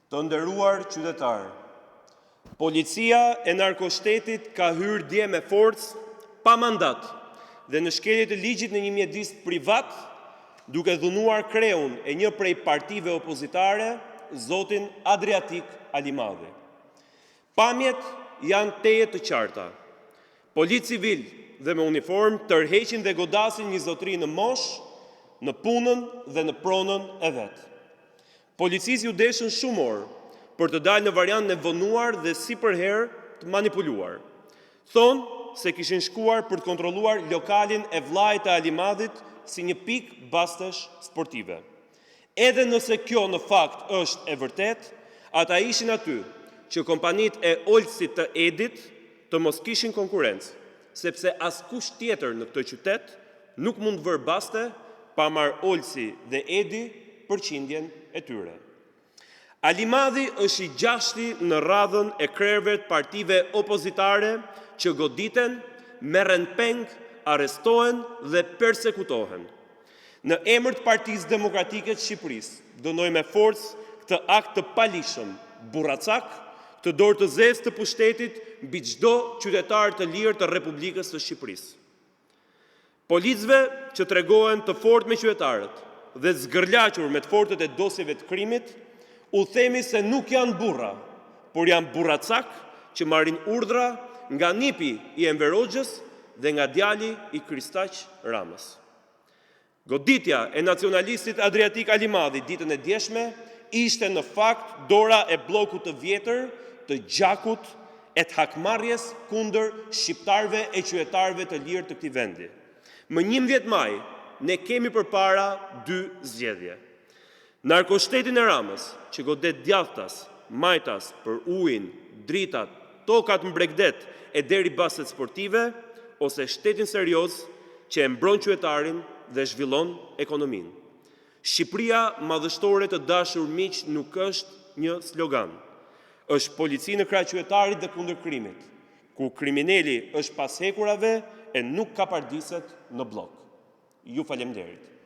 Të nderuar qytetarë, policia e narkoshtetit ka hyrë dje me forcë pa mandat dhe në shkelje të ligjit në një mjedis privat, duke dhunuar kreun e një prej partive opozitare, zotin Adriatik Alimadhi. Pamjet janë teje të qarta. Polici civil dhe me uniform tërheqin dhe godasin një zotëri në mosh, në punën dhe në pronën e vetë. Policisë ju deshën shumë orë për të dalë në variant në vonuar dhe si për herë të manipuluar. Thonë se kishin shkuar për të kontrolluar lokalin e vllajt të Alimadhit si një pikë bastesh sportive. Edhe nëse kjo në fakt është e vërtet, ata ishin aty që kompanit e Olsit të Edit të mos kishin konkurrencë, sepse askush tjetër në këtë qytet nuk mund vërë baste pa marrë Olsi dhe Edi përqindjen e tyre. Alimadhi është i gjashti në radhën e krerëve të partive opozitare që goditen, merren peng, arrestohen dhe persekutohen. Në emër të Partisë Demokratike të Shqipërisë, dënoj me forcë këtë akt të palishëm, burracak, të dorë të zezë të pushtetit mbi çdo qytetar të lirë të Republikës së Shqipërisë. Policëve që tregohen të fortë me qytetarët dhe zgërlaqur me të fortët e dosjeve të krimit, u themi se nuk janë burra, por janë burracak që marrin urdhra nga nipi i Enver Hoxhës dhe nga djali i Kristaq Ramës. Goditja e nacionalistit Adriatik Alimadhi ditën e djeshme ishte në fakt dora e bllokut të vjetër të gjakut e të hakmarrjes kundër shqiptarëve e qytetarëve të lirë të këtij vendi. Më 11 maj ne kemi përpara dy zgjedhje. Narkoshtetin e Ramës, që godet djathtas, majtas për ujin, dritat, tokat mbregdet e deri baset sportive, ose shtetin serioz që e mbron qytetarin dhe zhvillon ekonominë. Shqipëria madhështore të dashur miq nuk është një slogan. Është polici në krah qytetarit dhe kundër krimit, ku kriminali është pas hekurave e nuk ka pardiset në blok. Ju faleminderit.